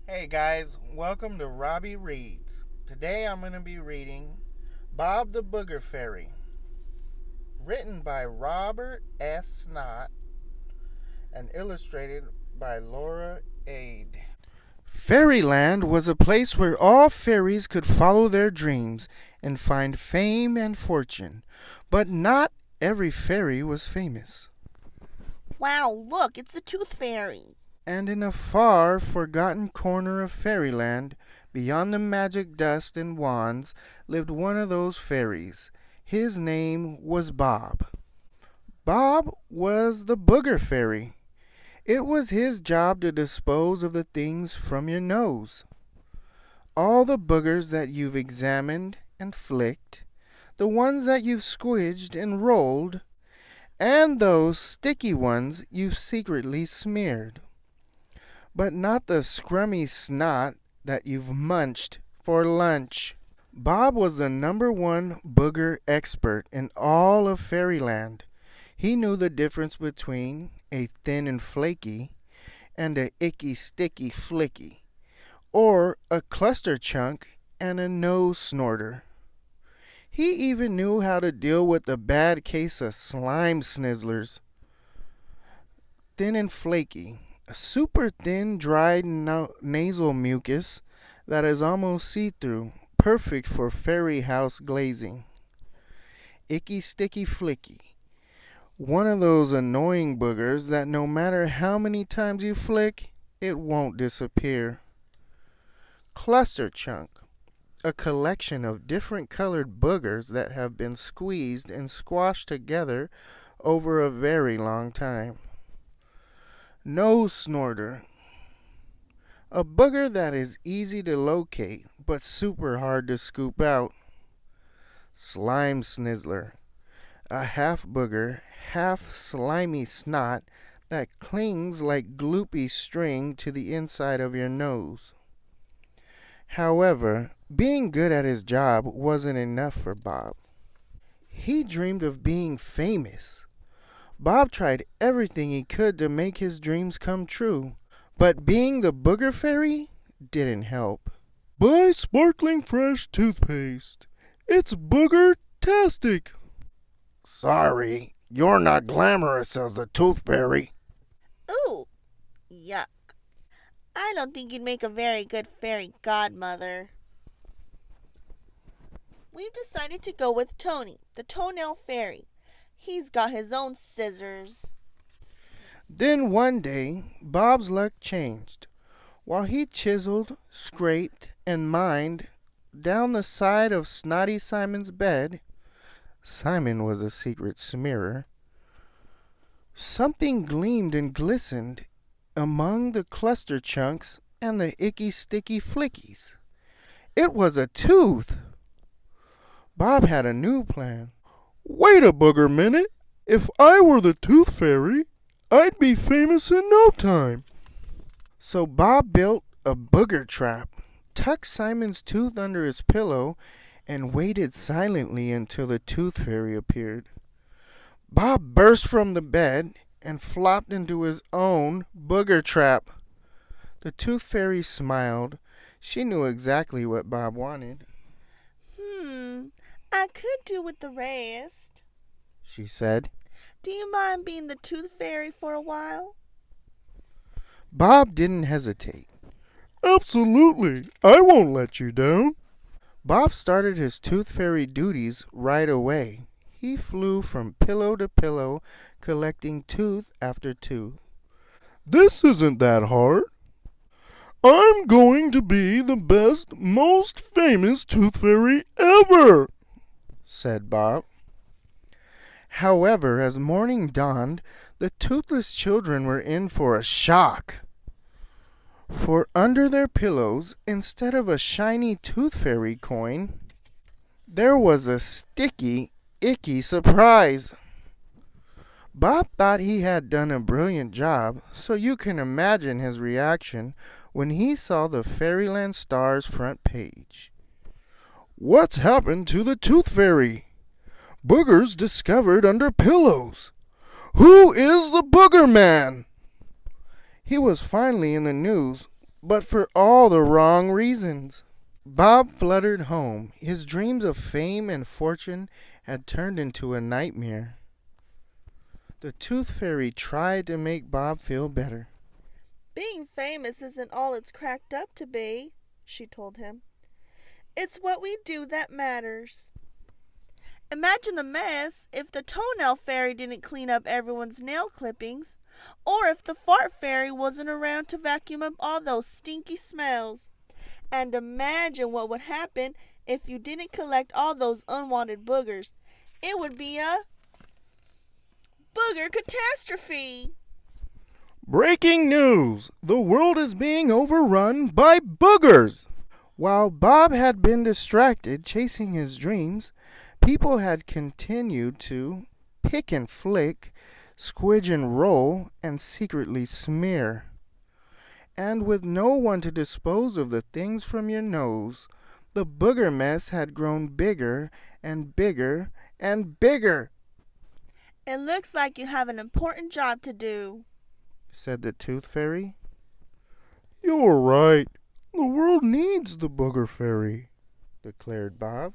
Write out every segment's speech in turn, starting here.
Hey guys, welcome to Robbie Reads. Today I'm going to be reading Bob the Booger Fairy, written by Robert S. Snott and illustrated by Laura Ade. Fairyland was a place where all fairies could follow their dreams and find fame and fortune, but not every fairy was famous. Wow, look, it's the Tooth Fairy. And in a far forgotten corner of fairyland, beyond the magic dust and wands, lived one of those fairies. His name was Bob. Bob was the Booger Fairy. It was his job to dispose of the things from your nose. All the boogers that you've examined and flicked, the ones that you've squidged and rolled, and those sticky ones you've secretly smeared. But not the scrummy snot that you've munched for lunch. Bob was the #1 booger expert in all of Fairyland. He knew the difference between a thin and flaky and a icky sticky flicky, or a cluster chunk and a nose snorter. He even knew how to deal with a bad case of slime snizzlers. Thin and flaky. A super thin, dried nasal mucus that is almost see-through, perfect for fairy house glazing. Icky sticky flicky. One of those annoying boogers that no matter how many times you flick, it won't disappear. Cluster chunk. A collection of different colored boogers that have been squeezed and squashed together over a very long time. Nose snorter. A booger that is easy to locate but super hard to scoop out. Slime snizzler. A half booger, half slimy snot that clings like gloopy string to the inside of your nose. However, being good at his job wasn't enough for Bob. He dreamed of being famous. Bob tried everything he could to make his dreams come true, but being the Booger Fairy didn't help. Buy sparkling fresh toothpaste. It's booger-tastic. Sorry, you're not glamorous as the Tooth Fairy. Ooh, yuck. I don't think you'd make a very good fairy godmother. We've decided to go with Tony, the Toenail Fairy. He's got his own scissors. Then one day, Bob's luck changed. While he chiseled, scraped, and mined down the side of Snotty Simon's bed, Simon was a secret smearer, something gleamed and glistened among the cluster chunks and the icky sticky flickies. It was a tooth! Bob had a new plan. Wait a booger minute. If I were the Tooth Fairy, I'd be famous in no time. So Bob built a booger trap, tucked Simon's tooth under his pillow, and waited silently until the Tooth Fairy appeared. Bob burst from the bed and flopped into his own booger trap. The Tooth Fairy smiled. She knew exactly what Bob wanted. I could do with the rest, she said. Do you mind being the Tooth Fairy for a while? Bob didn't hesitate. Absolutely. I won't let you down. Bob started his Tooth Fairy duties right away. He flew from pillow to pillow, collecting tooth after tooth. This isn't that hard. I'm going to be the best, most famous Tooth Fairy ever, said Bob. However, as morning dawned, the toothless children were in for a shock. For under their pillows, instead of a shiny Tooth Fairy coin, there was a sticky, icky surprise. Bob thought he had done a brilliant job, so you can imagine his reaction when he saw the Fairyland Star's front page. What's happened to the Tooth Fairy? Boogers discovered under pillows. Who is the Booger Man? He was finally in the news, but for all the wrong reasons. Bob fluttered home. His dreams of fame and fortune had turned into a nightmare. The Tooth Fairy tried to make Bob feel better. Being famous isn't all it's cracked up to be, she told him. It's what we do that matters. Imagine the mess if the toenail fairy didn't clean up everyone's nail clippings, or if the fart fairy wasn't around to vacuum up all those stinky smells. And imagine what would happen if you didn't collect all those unwanted boogers. It would be a booger catastrophe. Breaking news! The world is being overrun by boogers! While Bob had been distracted chasing his dreams, people had continued to pick and flick, squidge and roll, and secretly smear. And with no one to dispose of the things from your nose, the booger mess had grown bigger and bigger and bigger. It looks like you have an important job to do, said the Tooth Fairy. You're right. The world needs the Booger Fairy, declared Bob.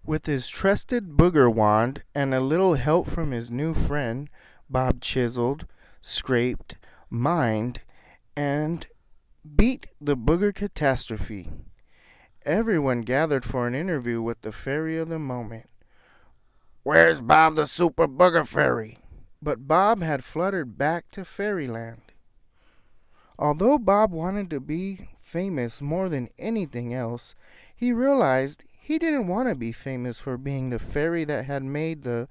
With his trusted booger wand and a little help from his new friend, Bob chiseled, scraped, mined, and beat the booger catastrophe. Everyone gathered for an interview with the fairy of the moment. Where's Bob the Super Booger Fairy? But Bob had fluttered back to fairyland. Although Bob wanted to be famous more than anything else, he realized he didn't want to be famous for being the fairy that had made the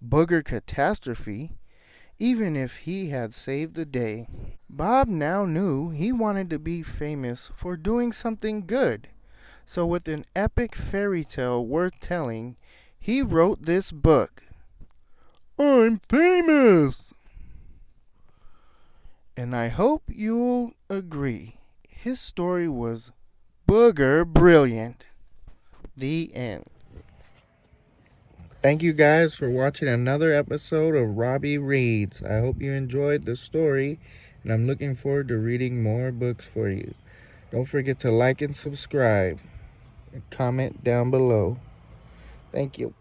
booger catastrophe, even if he had saved the day. Bob now knew he wanted to be famous for doing something good. So with an epic fairy tale worth telling, he wrote this book. I'm famous! And I hope you'll agree, his story was booger brilliant. The end. Thank you guys for watching another episode of Robbie Reads. I hope you enjoyed the story, and I'm looking forward to reading more books for you. Don't forget to like and subscribe, and comment down below. Thank you.